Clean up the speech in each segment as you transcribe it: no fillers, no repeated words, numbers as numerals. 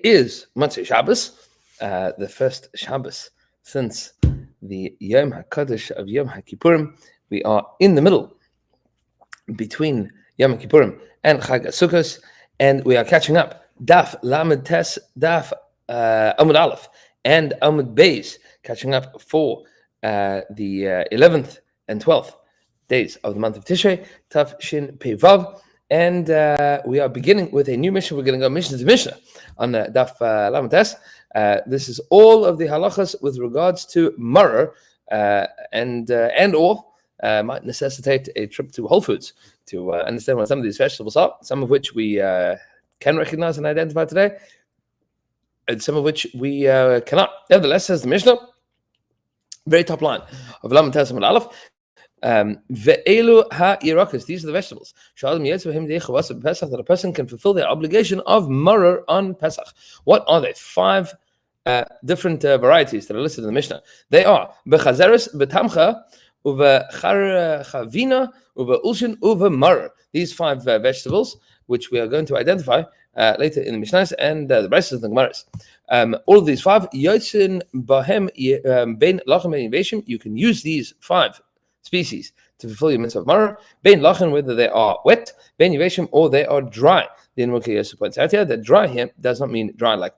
is Motzei Shabbos, the first Shabbos since the Yom HaKadosh of Yom HaKippurim. We are in the middle between Yom Kippurim and Chag HaSukkos, and we are catching up. Daf Lamed Tes, Daf Amud Aleph, and Amud Beis, catching up for the 11th and 12th days of the month of Tishrei, Tav Shin Pei Vav, and we are beginning with a new mission. We're going to go mission to Mishnah on Daf Lamed Tes. This is all of the halachas with regards to maror and or might necessitate a trip to Whole Foods to understand what some of these vegetables are, some of which we can recognize and identify today, and some of which we cannot. Nevertheless, says the Mishnah, very top line of Lamed Tes Amud Aleph, Ve'elu ha'yirakas, these are the vegetables that a person can fulfill their obligation of maror on Pesach. What are they? 5 different varieties that are listed in the Mishnah. They are bechazeres, betamcha, uve chavina, uve ulshin, uve maror. These 5 vegetables, which we are going to identify later in the Mishnahs and the rest of the Gemaras. All of these 5, yotzin bahem bein lachem bein yiveshim, you can use these 5 species to fulfill your mitzvah of maror, bein lachem, whether they are wet, bein yiveshim, or they are dry. The Invoker points out here that dry here does not mean dry like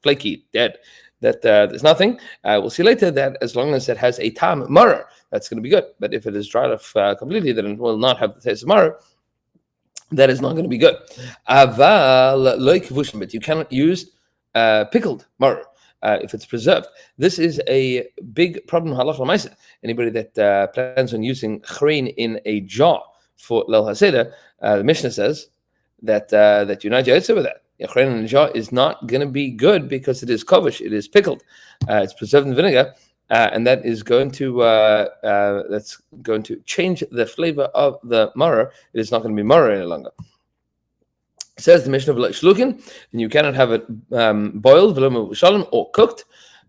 flaky, dead, that there's nothing. We'll see later that as long as it has a tam maror, that's going to be good. But if it is dried off completely, then it will not have the taste of maror. That is not going to be good. But you cannot use pickled maror if it's preserved. This is a big problem. Halacha l'maaseh. Anybody that plans on using chrein in a jar for Leil HaSeder, the Mishnah says that you're not yotze with that. Chrein in a jar is not going to be good because it is kovish, it is pickled, it's preserved in vinegar, and that is going to change the flavor of the maror. It is not going to be maror any longer. Says the Mishnah of shlukin, and you cannot have it boiled, or cooked.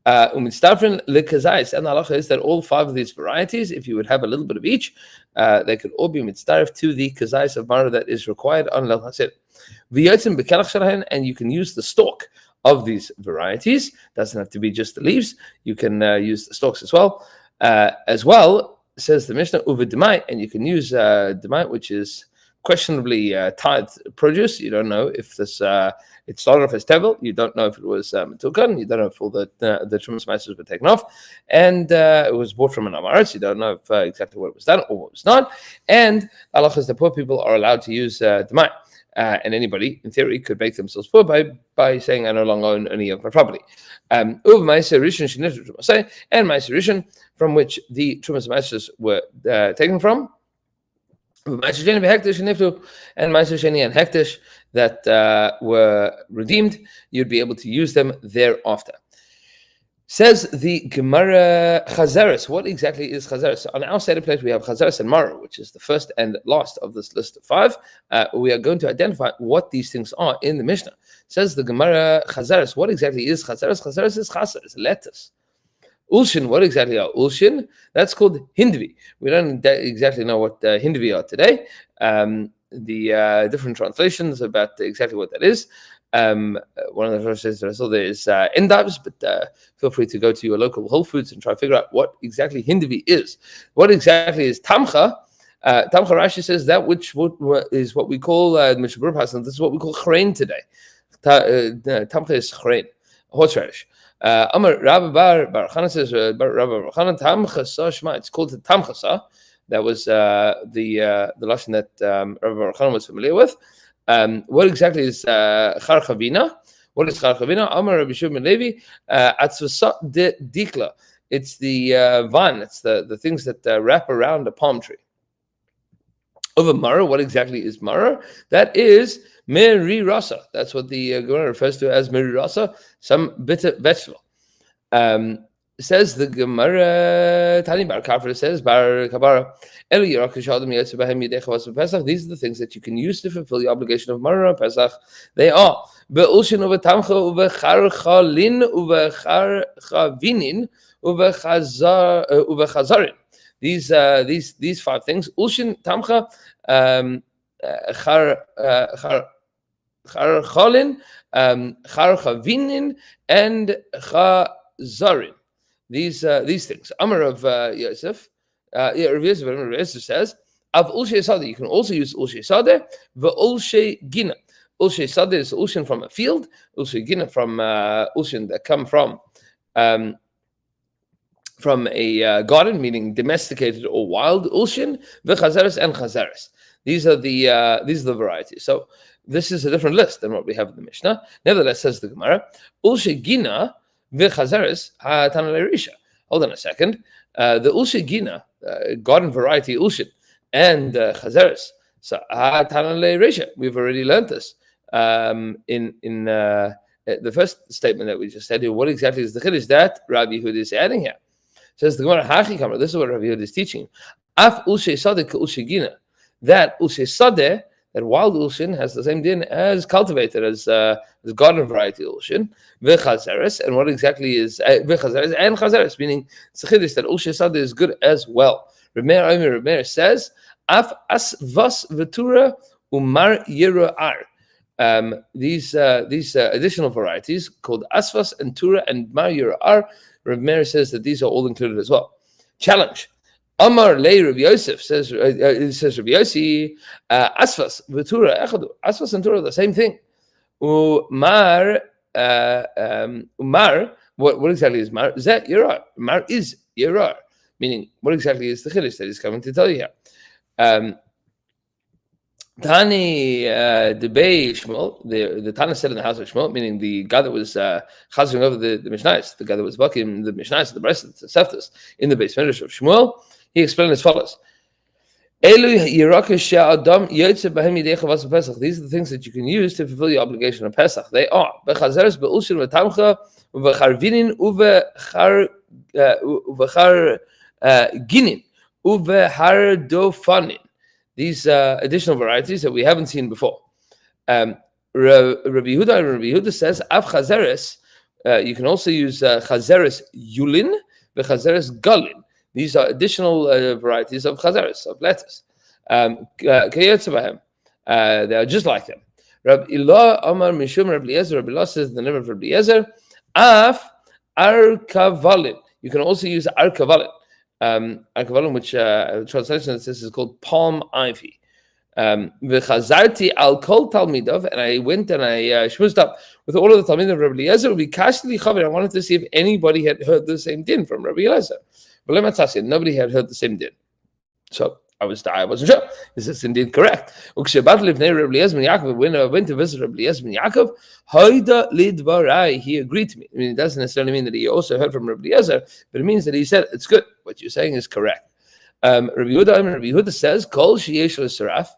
And the halacha is that all 5 of these varieties, if you would have a little bit of each, they could all be mitzdaref to the kazais of maror that is required on Leil HaSeder. And you can use the stalk of these varieties. Doesn't have to be just the leaves. You can use the stalks as well. Says the Mishnah, uve demai, and you can use demai, which is questionably tithed produce. You don't know if this it started off as tevel. You don't know if it was metukan. You don't know if all the Trumas Maseches were taken off, and it was bought from an amaretz. You don't know if, exactly what was done or what was not. And halacha is the poor people are allowed to use demai. And anybody, in theory, could make themselves poor by saying, I no longer own any of my property. And Ma'aser Rishon, from which the Trumas Maseches were taken from, and Ma'aser Sheni and Hektish that were redeemed, you'd be able to use them thereafter. Says the Gemara Chazeres. What exactly is Chazeres? On our Seder plate, we have Chazeres and maror, which is the first and last of this list of 5. We are going to identify what these things are in the Mishnah. Says the Gemara Chazeres. What exactly is Chazeres? Chazeres is chaser, it's lettuce. Ulshin, what exactly are Ulshin? That's called hindvi. We don't exactly know what hindvi are today. The different translations about exactly what that is. One of the translations that I saw there is endives, but feel free to go to your local Whole Foods and try to figure out what exactly hindvi is. What exactly is tamcha? Tamcha, Rashi says that which is what we call Mishabur Hasan. This is what we call chrein today. Tamcha is chrein, horseradish. Amar Rabbi Bar Chana says Rabbi Bar Chana tamchasa shma. It's called the tamchasa. That was the lashon that Rabbi Bar Chana was familiar with. What exactly is charchavina? What is charchavina? Amar Rabbi Shimon Levi atzvasa de dikla. It's the vine. It's the things that wrap around a palm tree. Over maror, what exactly is maror? That is meri rasa. That's what the Gemara refers to as meri rasa, some bitter vegetable. Says the Gemara, Tani Bar Kafra says, Bar Kabara, these are the things that you can use to fulfill the obligation of maror on Pesach. They are be'ulshin uvetamcha uvecharchalin uvecharchavinin uvechazarin. These 5 things: ulshin, tamcha, Charcholin, Charchavinin, and Chazarin. These things. Amar of Yosef, Rav Yosef says, Av Ulshe Sadeh, you can also use Ulshe Sadeh, Ulshe Gina. Ulshe Sadeh is Ulshin from a field, Ulshe Gina from Ulshin that come from a garden, meaning domesticated or wild Ulshin, V'chazaris and Chazaris. These are the varieties. So this is a different list than what we have in the Mishnah. Nevertheless, says the Gemara, Ulshe Gina v'chazaris ha'tanalei risha. Hold on a second. The Ulshe Gina, garden variety Ulshin, and chazaris, so ha'tanalei risha. We've already learned this in the first statement that we just said. What exactly is the chiddush that Rabbi Yehuda is adding here? Says the Gemara, Hachi Kamar. This is what Rabbi Yehuda is teaching. Af Ulshe Sadeh k'Ulshe Gina. That Ulshe Sadeh, that wild Ulshin, has the same din as cultivated, as garden variety Ulshin, v'chazeres, and what exactly is v'chazeres and chazeres, meaning it's a chiddush that Ulshe Sadeh is good as well. Remeir says, Af asvas v'tura umar yira ar. These additional varieties called asvas and tura and mar yira ar, Remeir says that these are all included as well. Challenge. Amar lei Rav Yosef says Rav Yossi, asfas v'tura echadu. Asfas and tura are the same thing. Umar, what exactly is mar? Zet yirar. Mar is yirar. Meaning, what exactly is the chiddush that he's coming to tell you here? Tani debei Shmuel, the Tana said in the house of Shmuel, meaning the guy that was chazing over the Mishnayos, the guy that was bucking the Mishnayos, the Breslet, the Seftas, in the base medrash of Shmuel, he explained as follows. These are the things that you can use to fulfill your obligation of Pesach. They are bechazeres beulshin v'tamcha uvecharvinin uvechar ginin uvehardofanin. These additional varieties that we haven't seen before. Rabbi Yehuda says, Av chazeres, you can also use chazeres yulin, v'chazeres galin. These are additional varieties of chazeres, of lettuce. They are just like them. Rabbi Ilah Amar Mishum Rabbi Eliezer. Rabbi Ilah says the name of Rabbi Eliezer, Af arkavalin. You can also use arkavalin. Arkavalin, which translation says is called palm ivy. V'chazarti al kol talmidav, and I went and I shmuzed up with all of the talmidim of Rabbi Eliezer. I wanted to see if anybody had heard the same din from Rabbi Eliezer. But nobody had heard the same din. So I wasn't sure. Is this indeed correct? When I went to visit Rabbi Eliezer ben Yaakov, he agreed to me. I mean, it doesn't necessarily mean that he also heard from Rabbi Eliezer, but it means that he said, it's good. What you're saying is correct. Rabbi Yehuda says, Kol sheyesh l'saraf,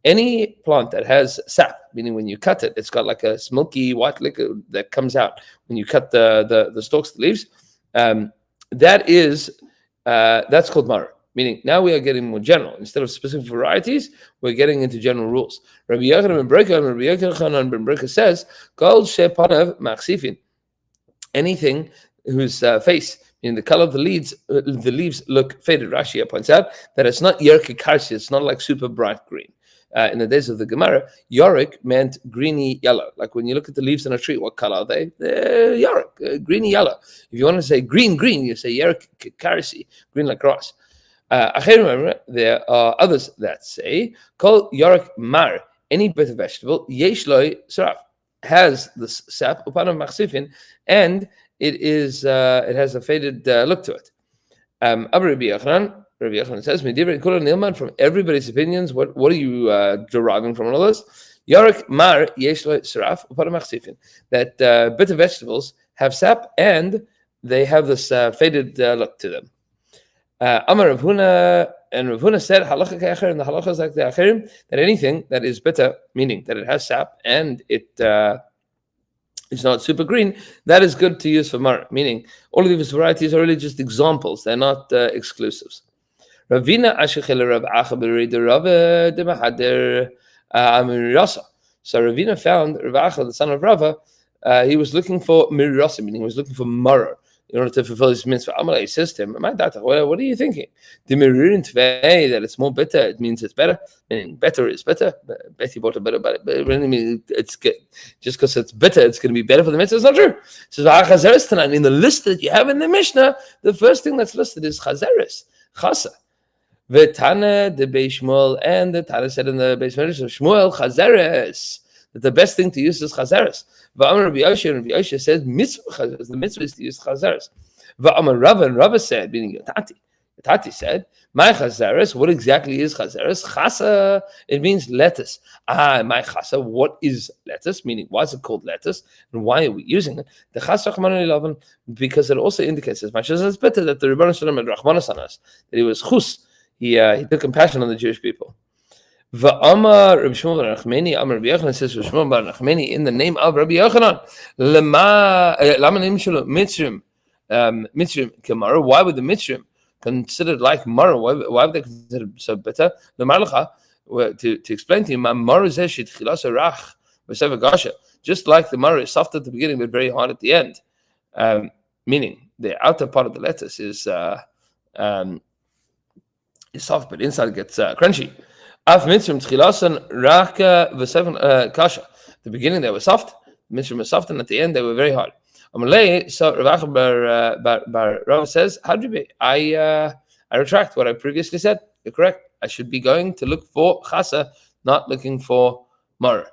any plant that has sap, meaning when you cut it, it's got like a smoky white liquid that comes out when you cut the stalks, the leaves. That's called mar. Meaning now we are getting more general. Instead of specific varieties, we're getting into general rules. Rabbi Yochanan ben Breka says, Kol shepanav machsifin. Anything whose face, meaning the color of the leaves look faded. Rashi points out that it's not yerke karsi, it's not like super bright green. In the days of the Gemara, yorick meant greeny yellow. Like when you look at the leaves on a tree, what color are they? They're yorick, greeny yellow. If you want to say green, you say yerke karsi, green like grass. There are others that say, Kol Yorik Mar, any bitter vegetable, Yesh Loi Saraf, has the sap, Upanav Machsifin, and it has a faded look to it. Rabbi Yochanan says, from everybody's opinions, what are you deriving from all this? Yorik Mar, Yesh Loi Saraf, Upanav Machsifin, that bitter vegetables have sap and they have this faded look to them. Amar Rav Huna, and Rav Huna said, halacha ke'acher, and the halacha is like the acherim, that anything that is bitter, meaning that it has sap and it's not super green, that is good to use for mar. Meaning, all of these varieties are really just examples; they're not exclusives. Ravina ashechel Rav Acha b'reid Rav de Mahader Amirasa. So Ravina found Rav Acha, the son of Rava. He was looking for mirasa, meaning he was looking for maror. in order to fulfill his mitzvah. Amalei says to him, what are you thinking? That it's more bitter, it means it's better, meaning better is better. Betty bought a better, but it really means it's good. Just because it's bitter, it's going to be better for the mitzvah. It's not true. It says, in the list that you have in the Mishnah, the first thing that's listed is chazeres, chasa. V'tana the Beis Shmuel, and the Tana said in the Beis Shmuel, chazeres, that the best thing to use is chazeres. V'amar Rabbi Yosha says mitzvah chazeres. The mitzvah is to use chazeres. V'amar Rava, and Rava said, meaning Yotati said, my chazeres. What exactly is chazeres? Chasa. It means lettuce. My chasa. What is lettuce? Meaning, why is it called lettuce, and why are we using it? The chasa because it also indicates as much as it's better that the Rebbeinu Shalom had Rachmanas on us, that he was chus. He took compassion on the Jewish people. V'amar Rabbi Shmuel bar Nachmani, Amar Rabbi Yochanan says Rabbi Shmuel bar Nachmani in the name of Rabbi Yochanan. Lama nimshulu Mitzrim, Mitzrim kemara. Why would the Mitzrim considered like Mara? Why would they consider so better? To explain to you, Mara zeshit chilasa rach v'sever gasha. Just like the Mara is soft at the beginning but very hard at the end, meaning the outer part of the lettuce is soft, but inside it gets crunchy. Af mitzvim tchilasan raka v'seven kasha. The beginning they were soft, the mitzvim were soft, and at the end they were very hard. Amalei, so Rav Bar Rava says, how do you be? I retract what I previously said. You're correct. I should be going to look for chasa, not looking for mar.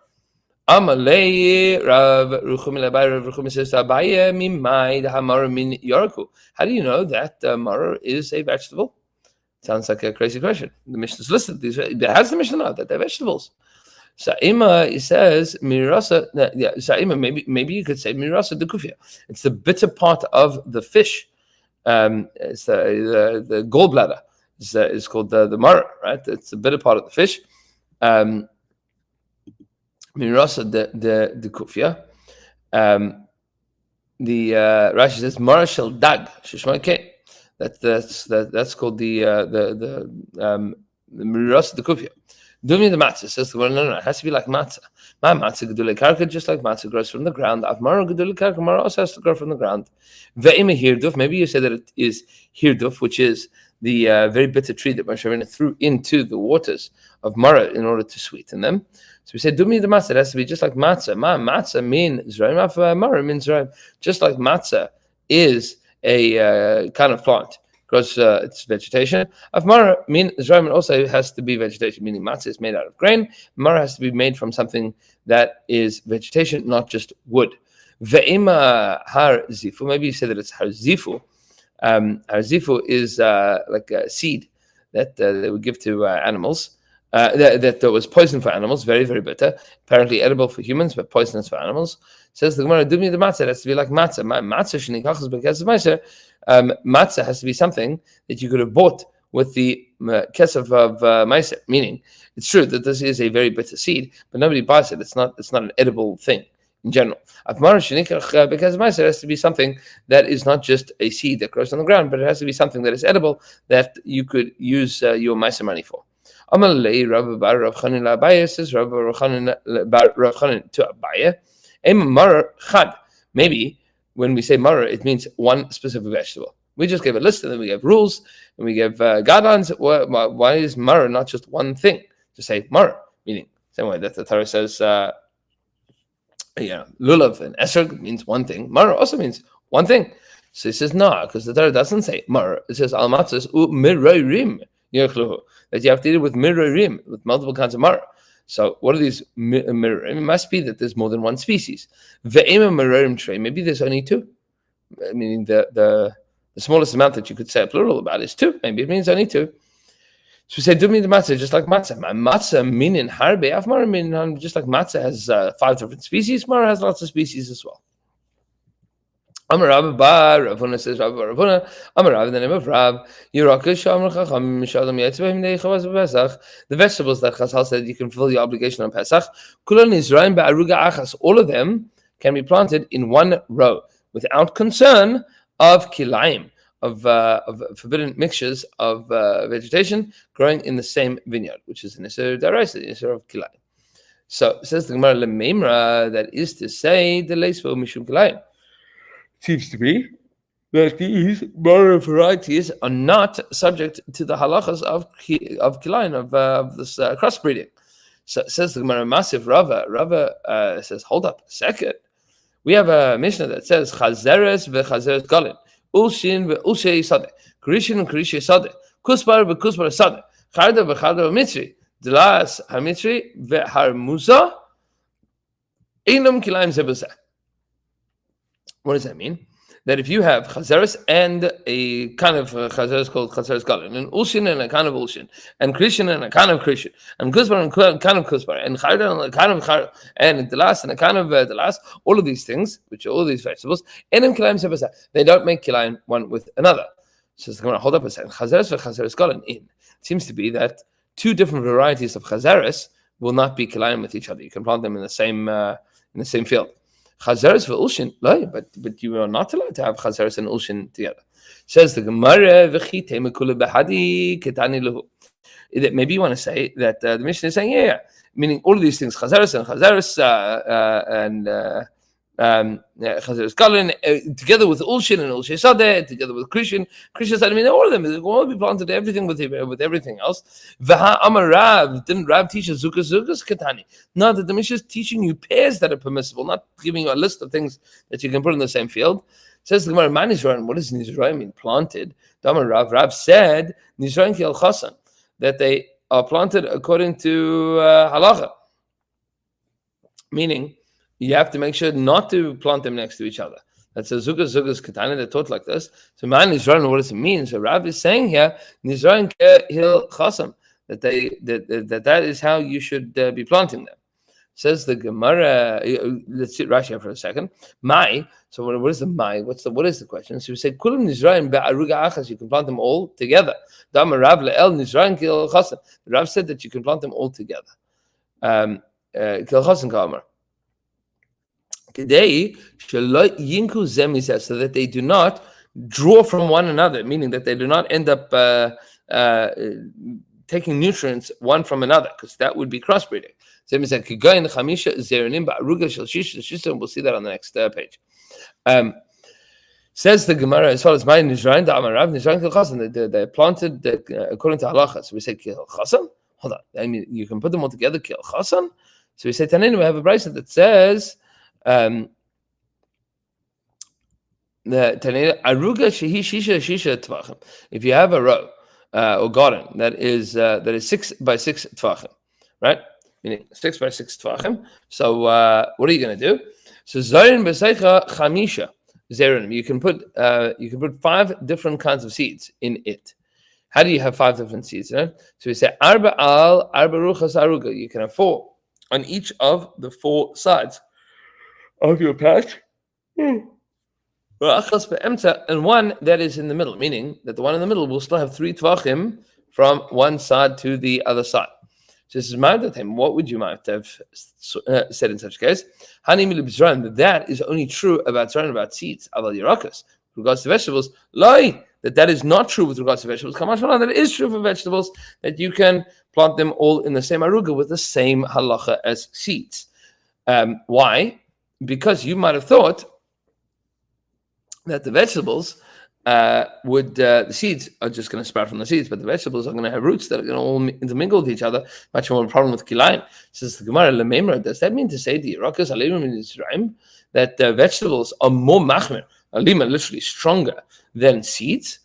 Amalei, Rav Ruchum says, Abaye mimai hamar min yorku. How do you know that mar is a vegetable? Sounds like a crazy question. The Mishnah is listed. Has the Mishnah know that they're vegetables? Sa'ima, he says, mirasa. Yeah, Sa'ima, maybe you could say mirasa de kufia. It's the bitter part of the fish. It's the gallbladder. It's called the mara, right? It's the bitter part of the fish. Mirasa de kufia. The Rashi says mara shel dag shishma ke. That's called the miras the kufia. Do me the matzah. Says the one, no, it has to be like matzah. My matzah gedule karka, just like matzah grows from the ground. Avmara gedule karka, mara also has to grow from the ground. Ve'ima hirduf. Maybe you say that it is hirduf, which is the very bitter tree that Moshe Rabbeinu threw into the waters of Mara in order to sweeten them. So we say, do me the matzah. It has to be just like matzah. Matzah means zraim. Mara means zraim. Just like matzah is a kind of plant, because it's vegetation. Mara mean Zraim also has to be vegetation, meaning matzah is made out of grain. Mara has to be made from something that is vegetation, not just wood. Ve'ima har zifu. Maybe you say that it's har zifu. Har zifu is like a seed that they would give to animals. That was poison for animals, very, very bitter. Apparently edible for humans, but poisonous for animals. Says the Gemara, do me the matzah. It has to be like matzah. Matzah shenikachas because of matzah. Matzah has to be something that you could have bought with the kesef of matzah. Meaning, it's true that this is a very bitter seed, but nobody buys it. It's not an edible thing in general. Because of matzah, it has to be something that is not just a seed that grows on the ground, but it has to be something that is edible that you could use your matzah money for. Amalei Rav Bar Rav Chanin Abaye says Rav Chanin to Abaye. Mar chad. Maybe when we say mar, it means one specific vegetable. We just gave a list and then we gave rules and we gave guidelines. Why is mar not just one thing? To say mar, meaning same way that the Torah says, lulav and esrog means one thing. Mar also means one thing. So he says no, because the Torah doesn't say mar. It says al matzos u mirorim. That you have to eat it with mirorim, with multiple kinds of mar. So what are these mirorim? It must be that there's more than one species. Ve'ema mirorim tray. Maybe there's only two. Meaning the smallest amount that you could say a plural about is two. Maybe it means only two. So we say, do me the matzah, just like matzah. Matzah meaning harbe, afmar meaning just like matzah has 5 different species. Mar has lots of species as well. Amar Rav Bar Rav Huna says Rav Bar Rav Huna Amar Rav in the name of Rav Yirakish Amar Chacham Mishalim Yetzvahim Neichavas Pesach. The vegetables that Chazal said you can fulfill your obligation on Pesach. Kulan Israel Ba'aruga Achas. All of them can be planted in one row without concern of kilayim, of forbidden mixtures of vegetation growing in the same vineyard, which is an Isser Daraisa, the Isser of kilayim. So says the Gemara Lememra, that is to say the Leisvo Mishum Kilayim. Seems to be that these moral varieties are not subject to the halachas of kilain, of this crossbreeding. So it says the Gemara, massive Rava says, hold up a second. We have a Mishnah that says chazeres vechazeres galin, ulshin veulshei sadeh, karishin and karishei sadeh, kusbar vekusbar sadeh, charda vecharda v'mitzri, dlas hamitri veharmuza, einam kilaim zebuzah. What does that mean? That if you have chazeres and a kind of chazeres called chazeres galin, and ulshin and a kind of ulshin, and krishin and a kind of krishin, and kusbar and a kind of kusbar, and charda and a kind of charda, and delas and a kind of delas, all of these things, which are all these vegetables, enam kilaim sebasa, they don't make kilaim one with another. So it's going to hold up a second. Chazeres for chazeres galin in. It seems to be that two different varieties of chazeres will not be kilaim with each other. You can plant them in the same field. Chazeres v'ulshin, but you are not allowed to have chazeres and ulshin together. Says the Gemara, maybe you want to say that the Mishnah is saying, meaning all of these things, chazeres and chazeres galin, together with ulshin and ulshin sadeh, together with krishin sadeh, I mean, all of them will all be planted everything with everything else. V'ha amar Rav, didn't Rav teach zukas katani? No, that the Mishnah is teaching you pairs that are permissible, not giving you a list of things that you can put in the same field. Says the Gemara, man Nizraim. What does Nizraim mean? Planted. Amar Rav said Nizraim ki al chasan, that they are planted according to halacha, meaning you have to make sure not to plant them next to each other. That's a zugas katana. They're taught like this. So man Nizraim, what does it mean? So Rav is saying here Nizraim hil chasam, that is how you should be planting them. Says the Gemara. Let's sit Rashi here for a second. Mai. So what is the mai? What is the question? So we say kulam Nizraim be'aruga achas. You can plant them all together. Dama Rav le'el Nizraim kil chasam. Rav said that you can plant them all together. Kil chasam kamar. Today, so that they do not draw from one another, meaning that they do not end up taking nutrients one from another, because that would be crossbreeding. We'll see that on the next page. Says the Gemara, as far as my Nizraim, they're planted according to halacha. So we say kil chasam. Hold on, I mean you can put them all together, kil chasam. So we say Tanin, we have a brayso that says the aruga shehi shisha tvachim. If you have a row or garden that is 6 by 6 tvachim, right? Meaning 6 by 6 tvachim. So what are you going to do? So zayin b'seicha chamisha zerim. You can put 5 different kinds of seeds in it. How do you have 5 different seeds in it? So we say arba ruchas aruga. You can have 4 on each of the 4 sides of your patch, and one that is in the middle, meaning that the one in the middle will still have 3 tvachim from one side to the other side. So this is Ma'adat. What would you might have said in such a case? That is only true about seeds. Aval yirakas, with regards to vegetables, that is not true with regards to vegetables. That is true for vegetables, that you can plant them all in the same aruga with the same halacha as seeds. Why? Because you might have thought that the vegetables the seeds are just going to sprout from the seeds, but the vegetables are going to have roots that are going to all intermingle with each other. Much more of a problem with kilaim. Says the Gemara, Lememra, does that mean to say the Irakas Alim in Israel that vegetables are more machmer, alim, literally stronger than seeds?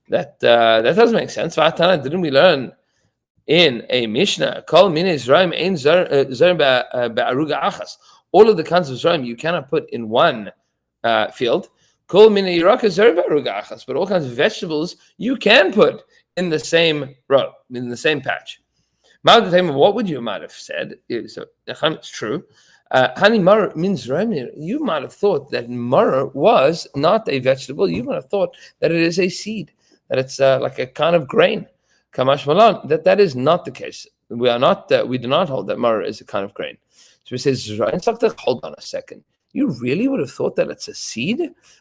That doesn't make sense. Didn't we learn in a Mishnah, Kol min Israel ein zarim be'aruga achas? All of the kinds of zraim you cannot put in one field. Kol min yiraka zarim be'aruga achas, but all kinds of vegetables you can put in the same row, in the same patch. What would you might have said? So it's true. Hani mar means you might have thought that mar was not a vegetable. You might have thought that it is a seed, that it's like a kind of grain. Kamash malan, that is not the case. We do not hold that mar is a kind of grain. So we say, hold on a second. You really would have thought that it's a seed?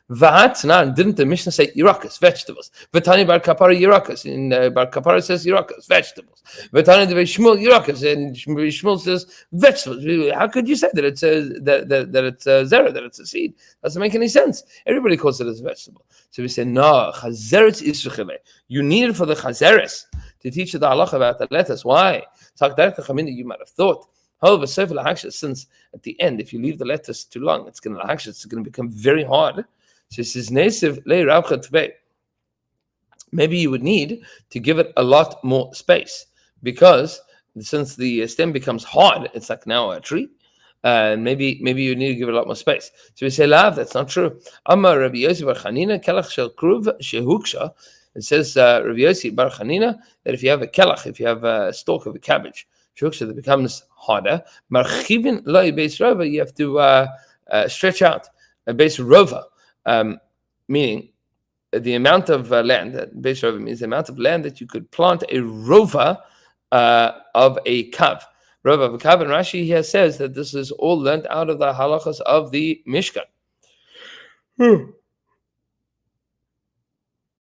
V'hatnan, didn't the Mishnah say Yirakas, vegetables? V'tani bar kapara Yirakas, in bar kapara says Yirakas, vegetables. V'tani de Shmuel Yirakas, and Shmuel says vegetables. How could you say that it's that it's a zera, that it's a seed? Doesn't make any sense. Everybody calls it as a vegetable. So we say no, chazeres isruchile. You need it for the chazeres to teach you the halacha about the lettuce. Why? You might have thought. However, since at the end, if you leave the lettuce too long, it's going to become very hard. So it says, maybe you would need to give it a lot more space, because since the stem becomes hard, it's like now a tree, and maybe you need to give it a lot more space. So we say, "Lav, that's not true." Amar Rabbi Yossi bar Chanina kelach shel kruv shehuksha. It says Rabbi Yossi bar Chanina that if you have a kelach, if you have a stalk of a cabbage, that becomes harder. Marchivin loy beis rova, you have to stretch out a beis rova, meaning the amount of land. Beis rova means the amount of land that you could plant a rova of a kav. Rova of a kav, and Rashi here says that this is all learned out of the halachas of the Mishkan.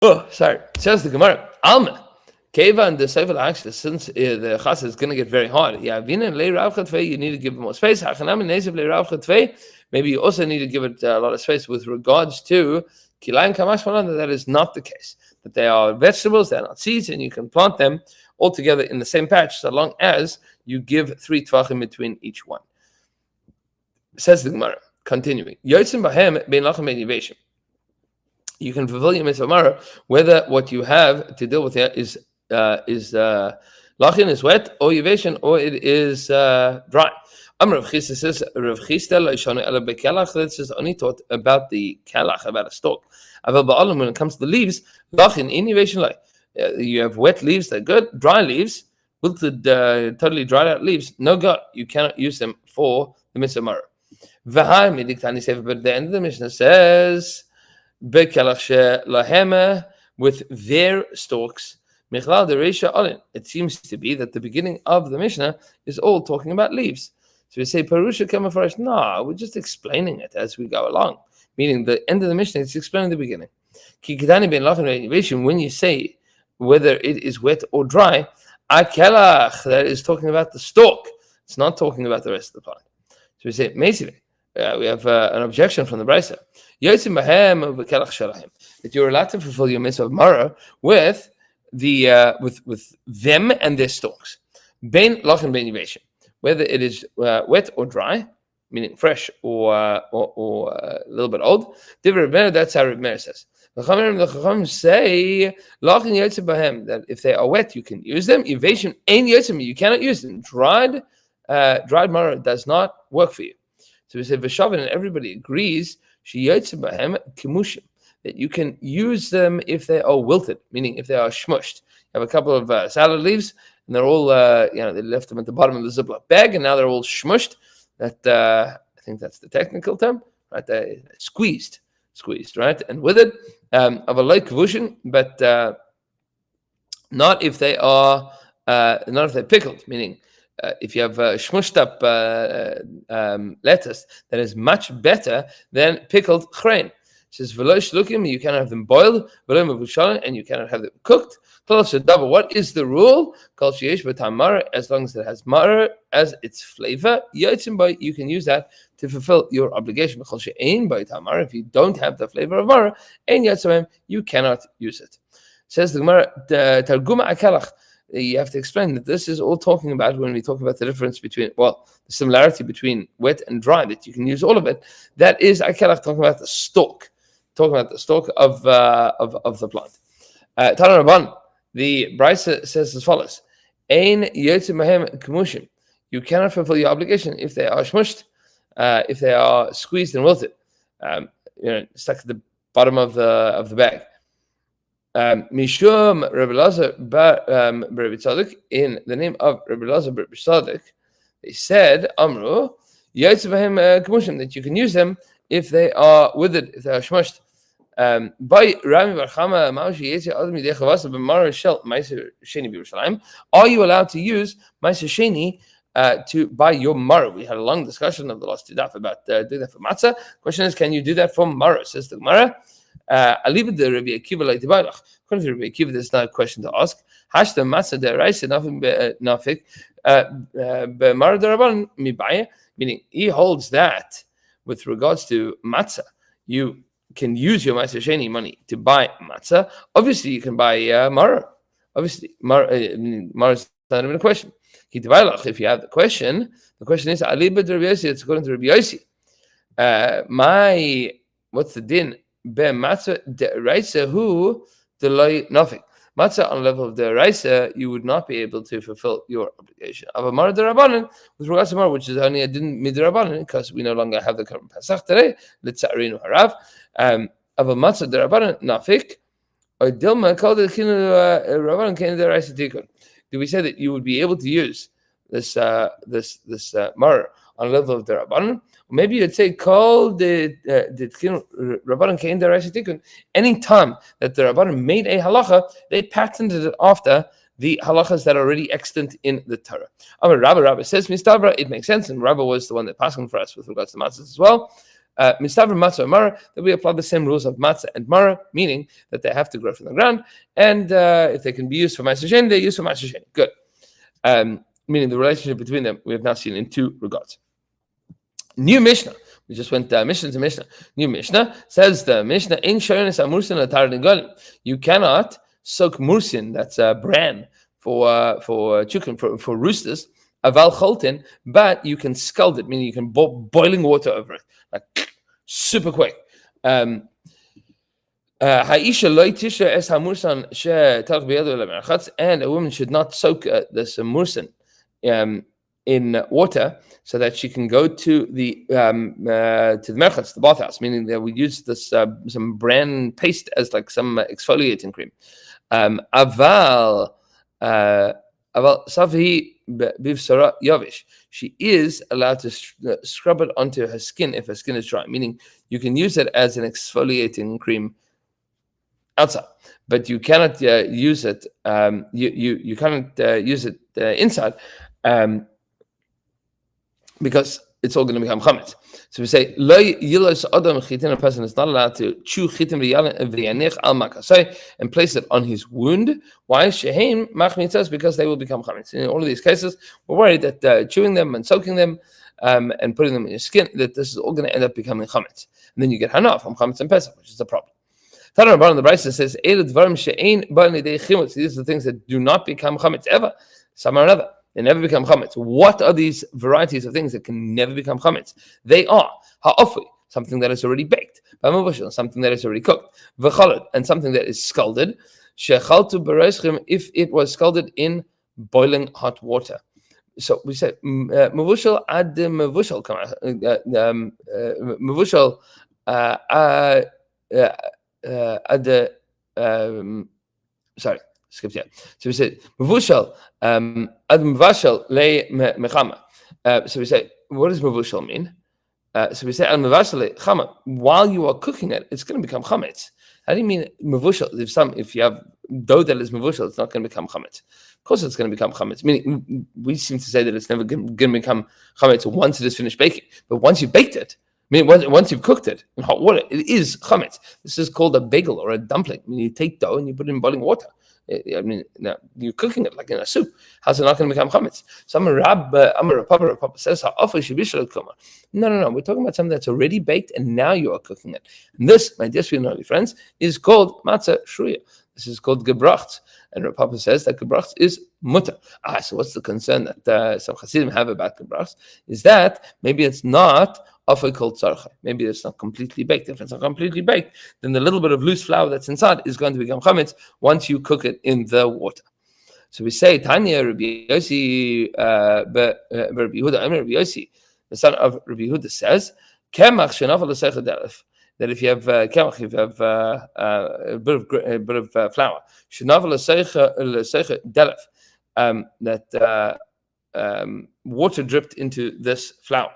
Oh, sorry. It says the Gemara, Alma. Keva and the Sefer actually, since the chas is going to get very hard, you need to give it more space. Maybe you also need to give it a lot of space with regards to kilayim kamash malan. That is not the case. That they are vegetables, they're not seeds, and you can plant them all together in the same patch, so long as you give 3 tvachim between each one. Says the Gemara, continuing. Yotzim bahem bein lachem bein yiveshim. You can fulfill your mitzvah mara whether what you have to deal with here is lachin is wet, or yiveshin, or it is dry. Rav Chisda says Rav Chisda loishanu ela bekelach. This is only taught about the kelach, about a stalk. Aval ba'alam, when it comes to the leaves, lachin in yiveshin like you have wet leaves, they're good. Dry leaves, wilted, totally dried out leaves, no good. You cannot use them for the mitzvah mara. V'hai midiktani sefer, but the end of the Mishnah says bekelach shelahem, with their stalks. It seems to be that the beginning of the Mishnah is all talking about leaves. So we say, Parusha kama farash. No, we're just explaining it as we go along. Meaning the end of the Mishnah is explaining the beginning. When you say whether it is wet or dry, akelach, that is talking about the stalk. It's not talking about the rest of the plant. So we say, we have an objection from the Brisa. That you're allowed to fulfill your mitzvah of Mara with with them and their stalks. Bein lachin bein yiveshin, whether it is wet or dry, meaning fresh or a little bit old. That's how Reb Meir says. The Chachamim say lachin yotzei bahem, that if they are wet you can use them. Yiveshin ein yotzei, you cannot use them. Dried Mara does not work for you. So we say v'shavin, and everybody agrees she yotzei bahem kimushim, that you can use them if they are wilted, meaning if they are shmushed. You have a couple of salad leaves, and they're all, they left them at the bottom of the Ziploc bag, and now they're all shmushed. That I think that's the technical term, right? Squeezed, right, and withered. Of a light kavushin, but not if they are, not if they're pickled. Meaning, if you have shmushed up lettuce, that is much better than pickled chrein. It says, you cannot have them boiled, and you cannot have them cooked. What is the rule? As long as it has mara as its flavor, you can use that to fulfill your obligation. If you don't have the flavor of mara, you cannot use it. Says the Gemara, you have to explain that this is all talking about, when we talk about the difference between, the similarity between wet and dry, that you can use all of it. That is talking about the stalk. Talking about the stalk of the plant. Tana Rabban, the Brisa says as follows: Ein yotzei bahem kemushim. You cannot fulfill your obligation if they are shmushed, if they are squeezed and wilted, stuck at the bottom of the bag. Mishum Rabbi Elazar bar Rabbi Tzadok, in the name of Rabbi Elazar bar Rabbi Tzadok, they said Amru yotzei bahem kemushim, that you can use them if they are withered, if they are shmushed. By Rami bar Chama, are you allowed to use Ma'aser Sheni to buy your maror. We had a long discussion of the last daf about doing that for matzah. Question is, can you do that for maror? Says the Gemara. According to Rabbi Akiva, there's no question to ask. Hashta matzah deraisa nafik b'maror derabanan mibaya. Meaning, he holds that with regards to matzah, you can use your matzah sheni money to buy matzah. Obviously, you can buy maror. Obviously, maror is not even a question. If you have the question is Ali b'd Rabbi Yossi. It's according to Rabbi Yossi. What's the din? Be matzah deraisa hu delay nothing. Matzah on the level of the raisa, you would not be able to fulfill your obligation. Of a maror derabanan, with regards to maror, which is only a din midrabanan, because we no longer have the current Pesach today. L'tzarinu harav. Of a matzah derabanan nafik. Or dilma called the rabanan kain deraisa tikun. Do we say that you would be able to use this maror on the level of the rabbanon? Or maybe you'd say call the rabbanon kain deraisa tikun. Any time that the rabbanon made a halacha, they patented it after the halachas that are already extant in the Torah. Rabbi says mistavra. It makes sense, and Rabbi was the one that passed on for us with regards to matzahs as well. Mistavra matzah and maror, that we apply the same rules of matzah and maror, meaning that they have to grow from the ground, and if they can be used for Maseches, they're used for Maseches. Good. Meaning the relationship between them we have now seen in two regards. New Mishnah. We just went Mishnah to Mishnah. New Mishnah says the Mishnah in shoynes amursin atar negolim. You cannot soak mursin, that's bran for chicken, for roosters, aval choltin, but you can scald it, meaning you can boiling water over it, like super quick. And a woman should not soak this mursin in water, so that she can go to the merchatz, the bathhouse, meaning that we use this some bran paste as like some exfoliating cream. Aval savi bivsara yavish. She is allowed to scrub it onto her skin if her skin is dry, meaning you can use it as an exfoliating cream outside, but you cannot use it. You cannot use it inside. Because it's all going to become chametz. So we say, lo yilos adam chitin, a person is not allowed to chew chitin v'yanich al makasai and place it on his wound. Why? Sheheim machmitzas, because they will become chametz. In all of these cases, we're worried that chewing them and soaking them and putting them in your skin, that this is all going to end up becoming chametz. And then you get hana from chametz and pesach, which is the problem. Tanur Rabban, the Brisa says, these are the things that do not become chametz ever, some or another. They never become chametz. What are these varieties of things that can never become chametz? They are ha'ofui, something that is already baked, b'mavushal, something that is already cooked, v'chalad, and something that is scalded, shechaltu b'reischim, if it was scalded in boiling hot water. So we say mavushal ad mavushal, mavushal sorry. Skipped here. So we said mavushal ad mavashal le mechama. So we say, what does mavushal mean? So we say ad mavashal le chama. While you are cooking it, it's going to become chametz. How do you mean mavushal? If you have dough that is mavushal, it's not going to become chametz. Of course, it's going to become chametz. Meaning, we seem to say that it's never going to become chametz once it is finished baking. But once you've baked it, once you've cooked it in hot water, it is chametz. This is called a bagel or a dumpling. You take dough and you put it in boiling water. Now you're cooking it like in a soup. How's it not going to become chametz? Some Papa says, "How often should be koma?" No. We're talking about something that's already baked, and now you are cooking it. And this, my dear sweet and holy friends, is called matzah shruya. This is called gebracht, and Rav Papa says that gebracht is mutter. So what's the concern that some Hasidim have about gebracht? Is that maybe it's not often called tzarcha. Maybe it's not completely baked. If it's not completely baked, then the little bit of loose flour that's inside is going to become chametz once you cook it in the water. So we say, Tanya Rabbi Yossi, Rabbi Yossi, the son of Rabbi Yehuda says, kemach shenaval l'seicha delef. That if you have kemach, if you have a bit of flour, shenaval l'seicha delef, that water dripped into this flour.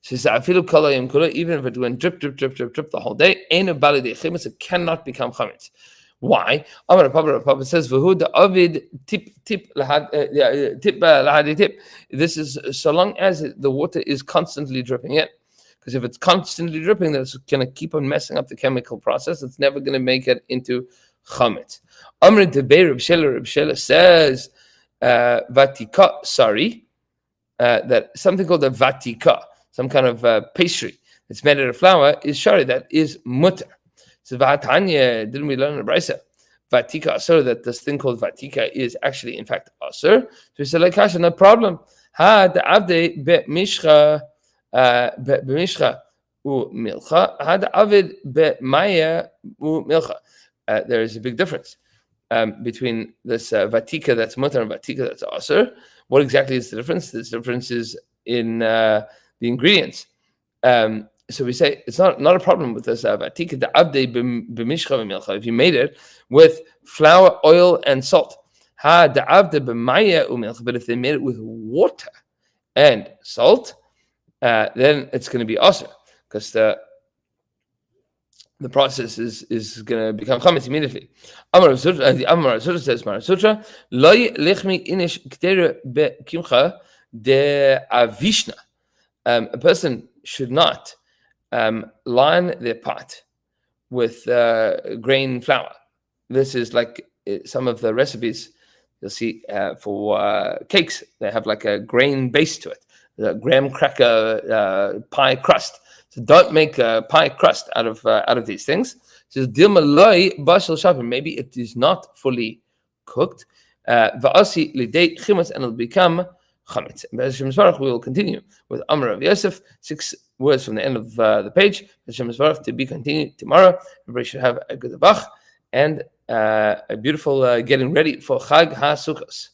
She says, I feel even if it went drip the whole day, it cannot become chametz. Why? Papa says, "V'hu the avid tip lahadi tip." This is so long as the water is constantly dripping in. Because if it's constantly dripping, that's going to keep on messing up the chemical process. It's never going to make it into chametz. Amr Debei Reb Shela says, "Vatika." Sorry, that something called a vatika, some kind of pastry that's made out of flour, is shari, that is mutter. So Vatanya, didn't we learn in the Brisa? Vatika asur, that this thing called vatika is actually in fact asur. So we said, like Kasha, no problem. Ha the avde be mishcha b'mishcha u milcha. Ha the avid be maya u milcha. There is a big difference between this vatika that's mutter and vatika that's asur. What exactly is the difference? The difference is in the ingredients. So we say it's not a problem with this vatika the avde b'mishcha v'milcha. If you made it with flour, oil, and salt, ha the avde b'maya u'milcha. But if they made it with water and salt, then it's going to be awesome, because the process is going to become chametz immediately. Amar Sutra says, Amar Sutra, loy lichmi inish k'tere be'kimcha de avishna. A person should not line their pot with grain flour. This is like some of the recipes you'll see for cakes. They have like a grain base to it, a graham cracker pie crust. So don't make a pie crust out of these things. So maybe it is not fully cooked. And it'll become chametz. We will continue with Amr of Yosef, 6 words from the end of the page. To be continued tomorrow. Everybody should have a good Bach and a beautiful getting ready for Chag HaSukkos.